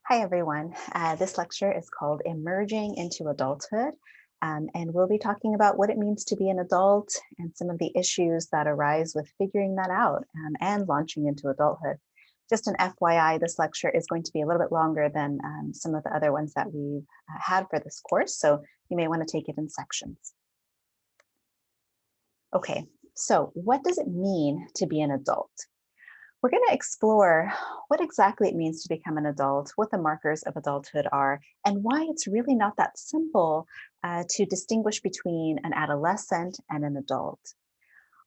Hi, everyone. This lecture is called Emerging into Adulthood, and we'll be talking about what it means to be an adult and some of the issues that arise with figuring that out and launching into adulthood. Just an FYI, this lecture is going to be a little bit longer than some of the other ones that we've had for this course, so you may want to take it in sections. Okay, so what does it mean to be an adult? We're going to explore what exactly it means to become an adult, what the markers of adulthood are, and why it's really not that simple to distinguish between an adolescent and an adult.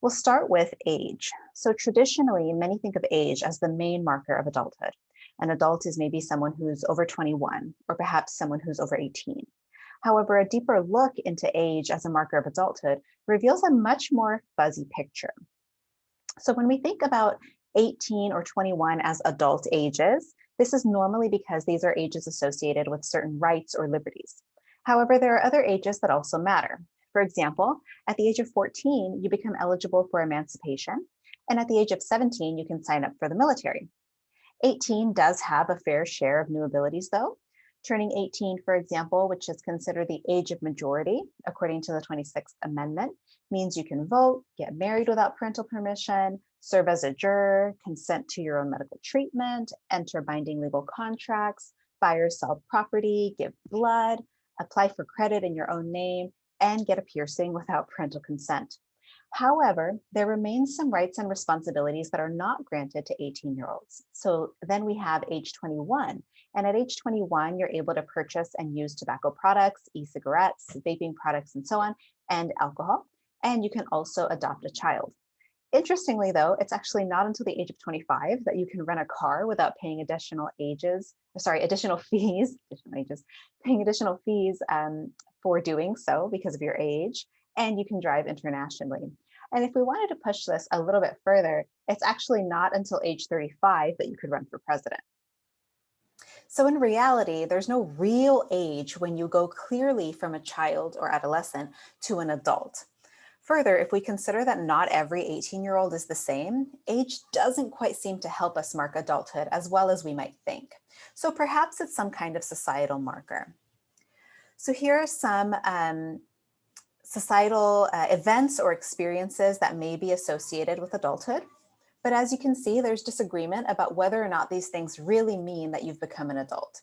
We'll start with age. So traditionally, many think of age as the main marker of adulthood. An adult is maybe someone who's over 21, or perhaps someone who's over 18. However, a deeper look into age as a marker of adulthood reveals a much more fuzzy picture. So when we think about 18 or 21 as adult ages, this is normally because these are ages associated with certain rights or liberties. However, there are other ages that also matter. For example, at the age of 14, you become eligible for emancipation, and at the age of 17, you can sign up for the military. 18 does have a fair share of new abilities, though. Turning 18, for example, which is considered the age of majority, according to the 26th Amendment, means you can vote, get married without parental permission, serve as a juror, consent to your own medical treatment, enter binding legal contracts, buy or sell property, give blood, apply for credit in your own name, and get a piercing without parental consent. However, there remains some rights and responsibilities that are not granted to 18-year-olds. So then we have age 21. And at age 21, you're able to purchase and use tobacco products, e-cigarettes, vaping products, and so on, and alcohol. And you can also adopt a child. Interestingly, though, it's actually not until the age of 25 that you can rent a car without paying additional fees, paying additional fees for doing so because of your age, and you can drive internationally. And if we wanted to push this a little bit further, it's actually not until age 35 that you could run for president. So in reality, there's no real age when you go clearly from a child or adolescent to an adult. Further, if we consider that not every 18-year-old is the same, age doesn't quite seem to help us mark adulthood as well as we might think. So perhaps it's some kind of societal marker. So here are some societal events or experiences that may be associated with adulthood. But as you can see, there's disagreement about whether or not these things really mean that you've become an adult.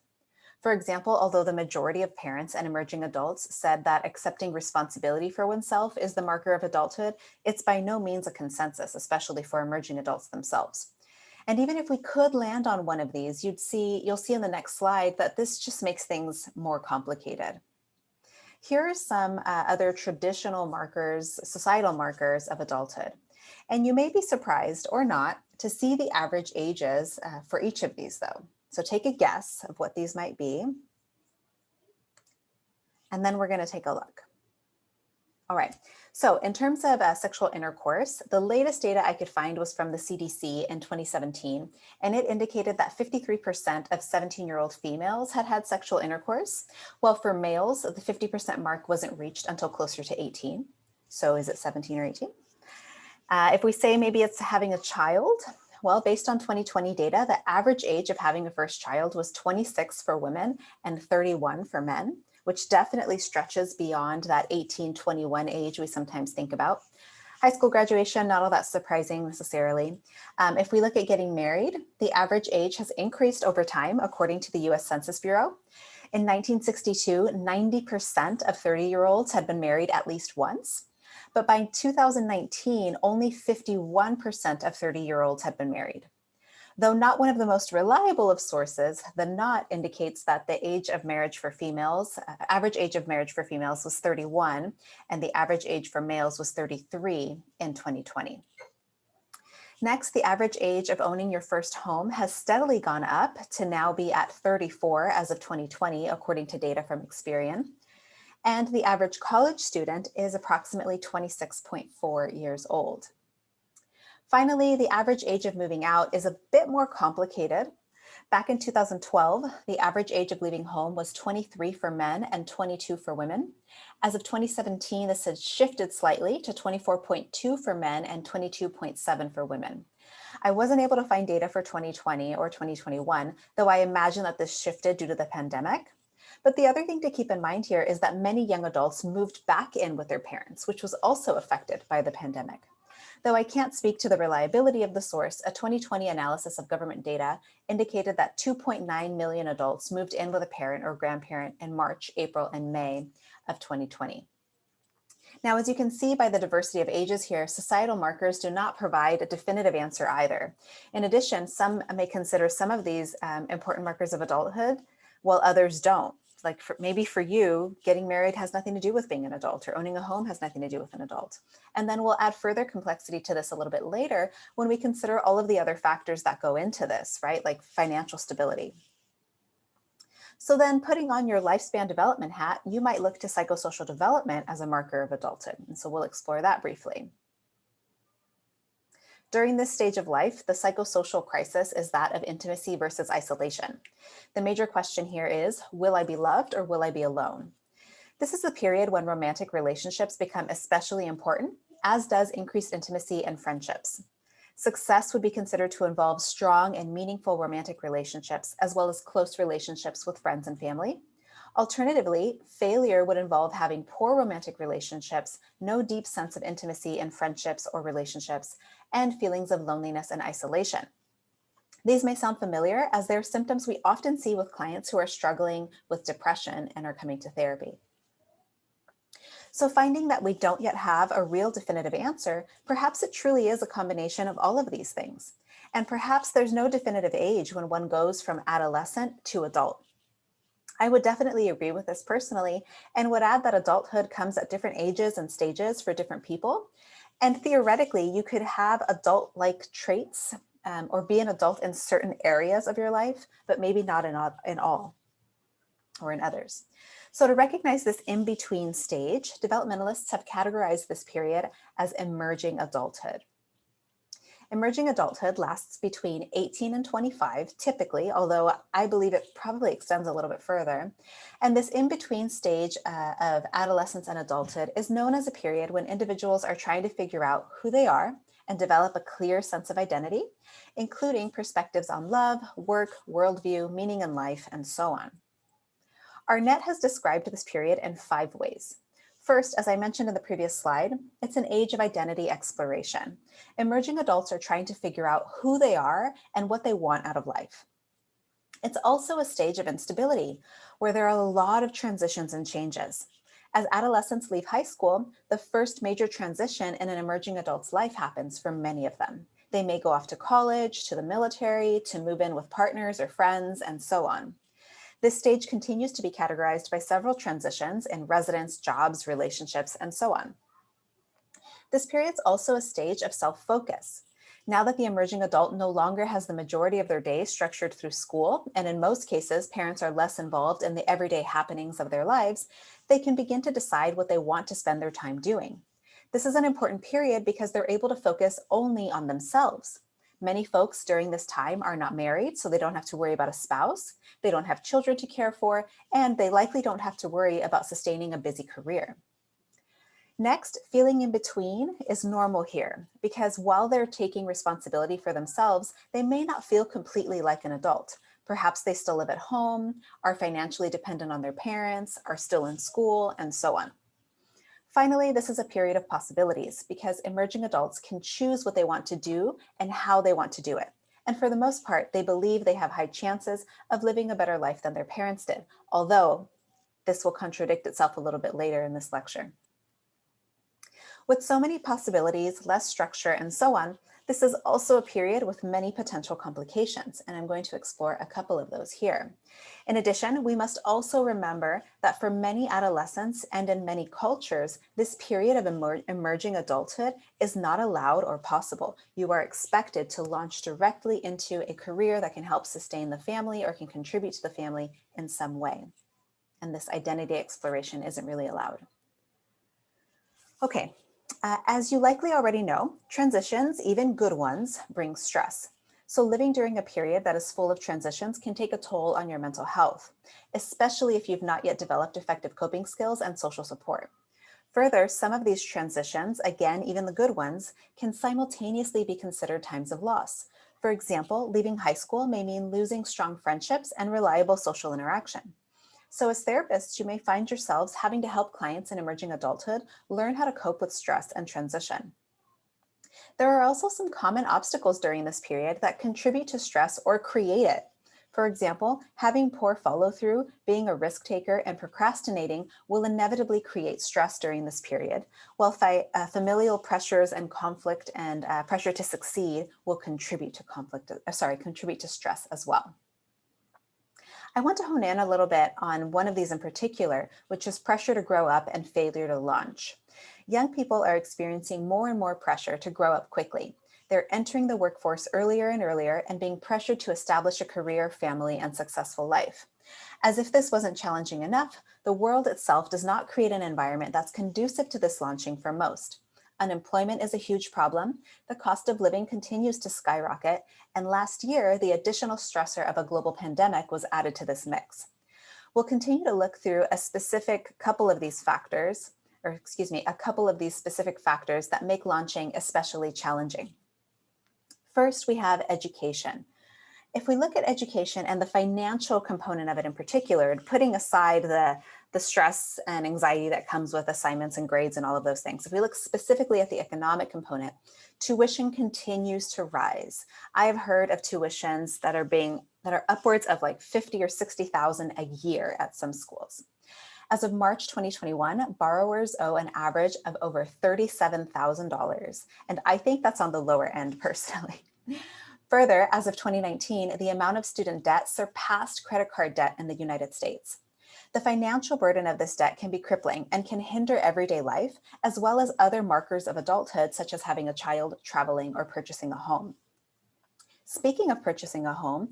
For example, although the majority of parents and emerging adults said that accepting responsibility for oneself is the marker of adulthood, it's by no means a consensus, especially for emerging adults themselves. And even if we could land on one of these, you'll see in the next slide that this just makes things more complicated. Here are some other traditional markers, societal markers of adulthood. And you may be surprised or not to see the average ages for each of these though. So take a guess of what these might be. And then we're going to take a look. All right, so in terms of sexual intercourse, the latest data I could find was from the CDC in 2017, and it indicated that 53% of 17-year-old females had had sexual intercourse, while for males, the 50% mark wasn't reached until closer to 18. So is it 17 or 18? If we say maybe it's having a child, well, based on 2020 data, the average age of having a first child was 26 for women and 31 for men, which definitely stretches beyond that 18-21 age we sometimes think about. High school graduation, not all that surprising necessarily. If we look at getting married, the average age has increased over time, according to the US Census Bureau. In 1962, 90% of 30-year-olds had been married at least once. But by 2019, only 51% of 30-year-olds had been married. Though not one of the most reliable of sources, the NOT indicates that the age of marriage for females, average age of marriage for females was 31, and the average age for males was 33 in 2020. Next, the average age of owning your first home has steadily gone up to now be at 34 as of 2020, according to data from Experian. And the average college student is approximately 26.4 years old. Finally, the average age of moving out is a bit more complicated. Back in 2012, the average age of leaving home was 23 for men and 22 for women. As of 2017, this had shifted slightly to 24.2 for men and 22.7 for women. I wasn't able to find data for 2020 or 2021, though I imagine that this shifted due to the pandemic. But the other thing to keep in mind here is that many young adults moved back in with their parents, which was also affected by the pandemic. Though I can't speak to the reliability of the source, a 2020 analysis of government data indicated that 2.9 million adults moved in with a parent or grandparent in March, April, and May of 2020. Now, as you can see by the diversity of ages here, societal markers do not provide a definitive answer either. In addition, some may consider some of these important markers of adulthood, while others don't. Like maybe for you, getting married has nothing to do with being an adult, or owning a home has nothing to do with an adult. And then we'll add further complexity to this a little bit later when we consider all of the other factors that go into this, right? Like financial stability. So then putting on your lifespan development hat, you might look to psychosocial development as a marker of adulthood. And so we'll explore that briefly. During this stage of life, the psychosocial crisis is that of intimacy versus isolation. The major question here is, will I be loved or will I be alone? This is the period when romantic relationships become especially important, as does increased intimacy and friendships. Success would be considered to involve strong and meaningful romantic relationships, as well as close relationships with friends and family. Alternatively, failure would involve having poor romantic relationships, no deep sense of intimacy in friendships or relationships, and feelings of loneliness and isolation. These may sound familiar as they're symptoms we often see with clients who are struggling with depression and are coming to therapy. So finding that we don't yet have a real definitive answer, perhaps it truly is a combination of all of these things. And perhaps there's no definitive age when one goes from adolescent to adult. I would definitely agree with this personally and would add that adulthood comes at different ages and stages for different people. And theoretically, you could have adult-like traits or be an adult in certain areas of your life, but maybe not in all or in others. So to recognize this in-between stage, developmentalists have categorized this period as emerging adulthood. Emerging adulthood lasts between 18 and 25, typically, although I believe it probably extends a little bit further. And this in-between stage of adolescence and adulthood is known as a period when individuals are trying to figure out who they are and develop a clear sense of identity, including perspectives on love, work, worldview, meaning in life, and so on. Arnett has described this period in 5 ways. First, as I mentioned in the previous slide, it's an age of identity exploration. Emerging adults are trying to figure out who they are and what they want out of life. It's also a stage of instability where there are a lot of transitions and changes. As adolescents leave high school, the first major transition in an emerging adult's life happens for many of them. They may go off to college, to the military, to move in with partners or friends, and so on. This stage continues to be categorized by several transitions in residence, jobs, relationships, and so on. This period is also a stage of self-focus. Now that the emerging adult no longer has the majority of their day structured through school, and in most cases, parents are less involved in the everyday happenings of their lives, they can begin to decide what they want to spend their time doing. This is an important period because they're able to focus only on themselves. Many folks during this time are not married, so they don't have to worry about a spouse, they don't have children to care for, and they likely don't have to worry about sustaining a busy career. Next, feeling in between is normal here because while they're taking responsibility for themselves, they may not feel completely like an adult. Perhaps they still live at home, are financially dependent on their parents, are still in school, and so on. Finally, this is a period of possibilities because emerging adults can choose what they want to do and how they want to do it. And for the most part, they believe they have high chances of living a better life than their parents did, although this will contradict itself a little bit later in this lecture. With so many possibilities, less structure, and so on, this is also a period with many potential complications, and I'm going to explore a couple of those here. In addition, we must also remember that for many adolescents and in many cultures, this period of emerging adulthood is not allowed or possible. You are expected to launch directly into a career that can help sustain the family or can contribute to the family in some way. And this identity exploration isn't really allowed. Okay. As you likely already know, transitions, even good ones, bring stress. So living during a period that is full of transitions can take a toll on your mental health, especially if you've not yet developed effective coping skills and social support. Further, some of these transitions, again, even the good ones, can simultaneously be considered times of loss. For example, leaving high school may mean losing strong friendships and reliable social interaction. So, as therapists, you may find yourselves having to help clients in emerging adulthood learn how to cope with stress and transition. There are also some common obstacles during this period that contribute to stress or create it. For example, having poor follow through, being a risk taker, and procrastinating will inevitably create stress during this period, while familial pressures and conflict and pressure to succeed will contribute to stress as well. I want to hone in a little bit on one of these in particular, which is pressure to grow up and failure to launch. Young people are experiencing more and more pressure to grow up quickly. They're entering the workforce earlier and earlier and being pressured to establish a career, family, and successful life. As if this wasn't challenging enough, the world itself does not create an environment that's conducive to this launching for most. Unemployment is a huge problem. The cost of living continues to skyrocket. And last year, the additional stressor of a global pandemic was added to this mix. We'll continue to look through a specific couple of these factors, a couple of these specific factors that make launching especially challenging. First, we have education. If we look at education and the financial component of it in particular, putting aside the stress and anxiety that comes with assignments and grades and all of those things, if we look specifically at the economic component, tuition continues to rise. I have heard of tuitions that are upwards of like 50 or 60,000 a year at some schools. As of March 2021, borrowers owe an average of over $37,000, and I think that's on the lower end personally. Further, as of 2019, the amount of student debt surpassed credit card debt in the United States. The financial burden of this debt can be crippling and can hinder everyday life, as well as other markers of adulthood, such as having a child, traveling, or purchasing a home. Speaking of purchasing a home,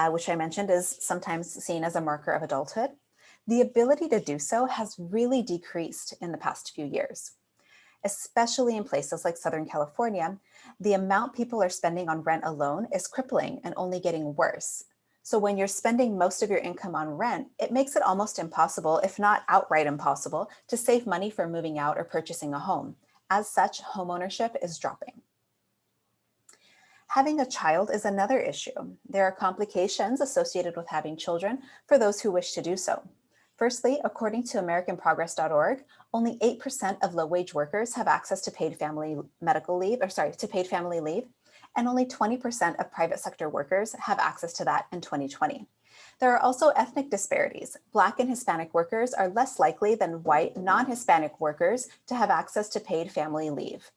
which I mentioned is sometimes seen as a marker of adulthood, the ability to do so has really decreased in the past few years. Especially in places like Southern California, the amount people are spending on rent alone is crippling and only getting worse. So when you're spending most of your income on rent, it makes it almost impossible, if not outright impossible, to save money for moving out or purchasing a home. As such, homeownership is dropping. Having a child is another issue. There are complications associated with having children for those who wish to do so. Firstly, according to AmericanProgress.org, only 8% of low-wage workers have access to paid family leave, and only 20% of private sector workers have access to that in 2020. There are also ethnic disparities. Black and Hispanic workers are less likely than white, non-Hispanic workers to have access to paid family leave.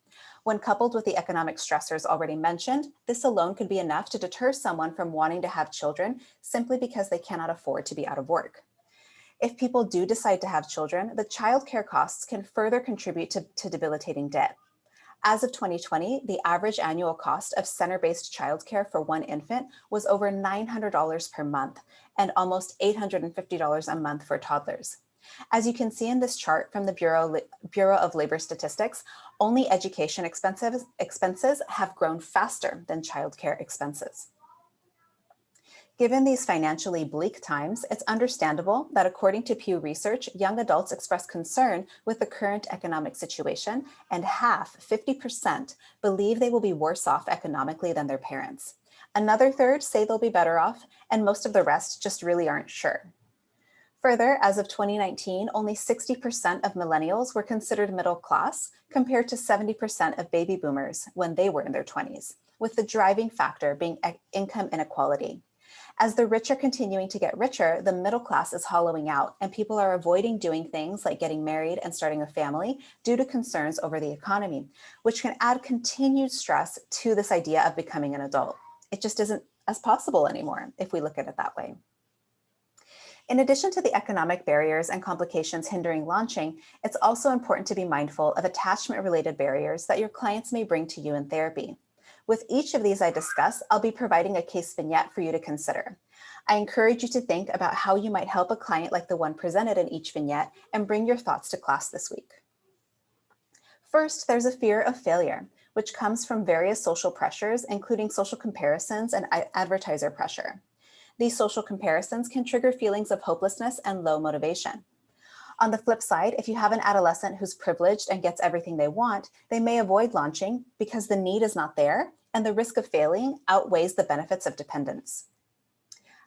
When coupled with the economic stressors already mentioned, this alone could be enough to deter someone from wanting to have children simply because they cannot afford to be out of work. If people do decide to have children, the childcare costs can further contribute to debilitating debt. As of 2020, the average annual cost of center-based childcare for one infant was over $900 per month and almost $850 a month for toddlers. As you can see in this chart from the Bureau of Labor Statistics, only education expenses have grown faster than childcare expenses. Given these financially bleak times, it's understandable that according to Pew Research, young adults express concern with the current economic situation, and 50% believe they will be worse off economically than their parents. Another third say they'll be better off, and most of the rest just really aren't sure. Further, as of 2019, only 60% of millennials were considered middle class, compared to 70% of baby boomers when they were in their 20s, with the driving factor being income inequality. As the rich are continuing to get richer, the middle class is hollowing out, and people are avoiding doing things like getting married and starting a family due to concerns over the economy, which can add continued stress to this idea of becoming an adult. It just isn't as possible anymore if we look at it that way. In addition to the economic barriers and complications hindering launching, it's also important to be mindful of attachment-related barriers that your clients may bring to you in therapy. With each of these I discuss, I'll be providing a case vignette for you to consider. I encourage you to think about how you might help a client like the one presented in each vignette and bring your thoughts to class this week. First, there's a fear of failure, which comes from various social pressures, including social comparisons and advertiser pressure. These social comparisons can trigger feelings of hopelessness and low motivation. On the flip side, if you have an adolescent who's privileged and gets everything they want, they may avoid launching because the need is not there and the risk of failing outweighs the benefits of dependence.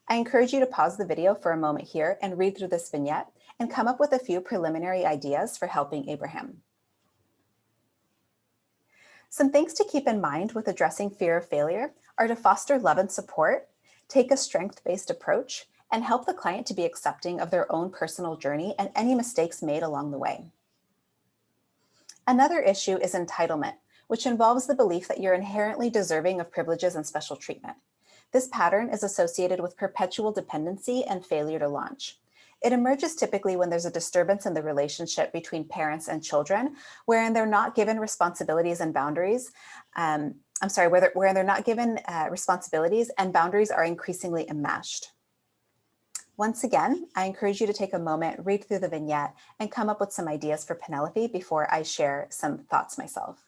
I encourage you to pause the video for a moment here and read through this vignette and come up with a few preliminary ideas for helping Abraham. Some things to keep in mind with addressing fear of failure are to foster love and support, take a strength-based approach, and help the client to be accepting of their own personal journey and any mistakes made along the way. Another issue is entitlement, which involves the belief that you're inherently deserving of privileges and special treatment. This pattern is associated with perpetual dependency and failure to launch. It emerges typically when there's a disturbance in the relationship between parents and children, wherein they're not given responsibilities and boundaries. Where they're not given responsibilities and boundaries are increasingly enmeshed. Once again, I encourage you to take a moment, read through the vignette, and come up with some ideas for Penelope before I share some thoughts myself.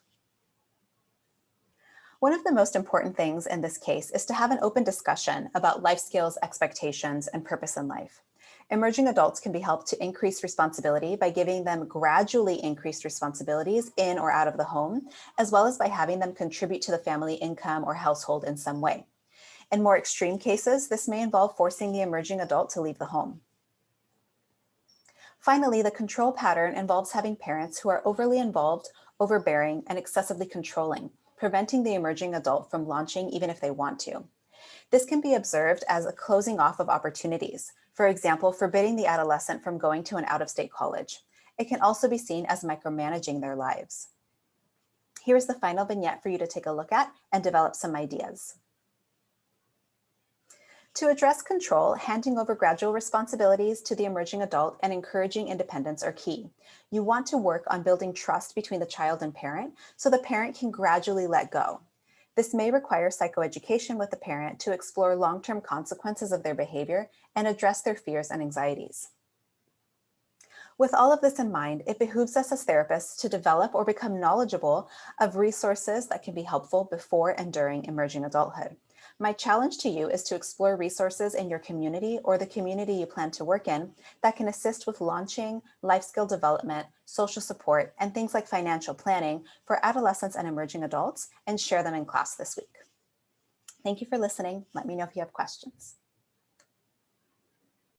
One of the most important things in this case is to have an open discussion about life skills, expectations, and purpose in life. Emerging adults can be helped to increase responsibility by giving them gradually increased responsibilities in or out of the home, as well as by having them contribute to the family income or household in some way. In more extreme cases, this may involve forcing the emerging adult to leave the home. Finally, the control pattern involves having parents who are overly involved, overbearing, and excessively controlling, preventing the emerging adult from launching even if they want to. This can be observed as a closing off of opportunities, for example, forbidding the adolescent from going to an out-of-state college. It can also be seen as micromanaging their lives. Here is the final vignette for you to take a look at and develop some ideas. To address control, handing over gradual responsibilities to the emerging adult and encouraging independence are key. You want to work on building trust between the child and parent so the parent can gradually let go. This may require psychoeducation with the parent to explore long-term consequences of their behavior and address their fears and anxieties. With all of this in mind, it behooves us as therapists to develop or become knowledgeable of resources that can be helpful before and during emerging adulthood. My challenge to you is to explore resources in your community or the community you plan to work in that can assist with launching, life skill development, social support, and things like financial planning for adolescents and emerging adults, and share them in class this week. Thank you for listening. Let me know if you have questions.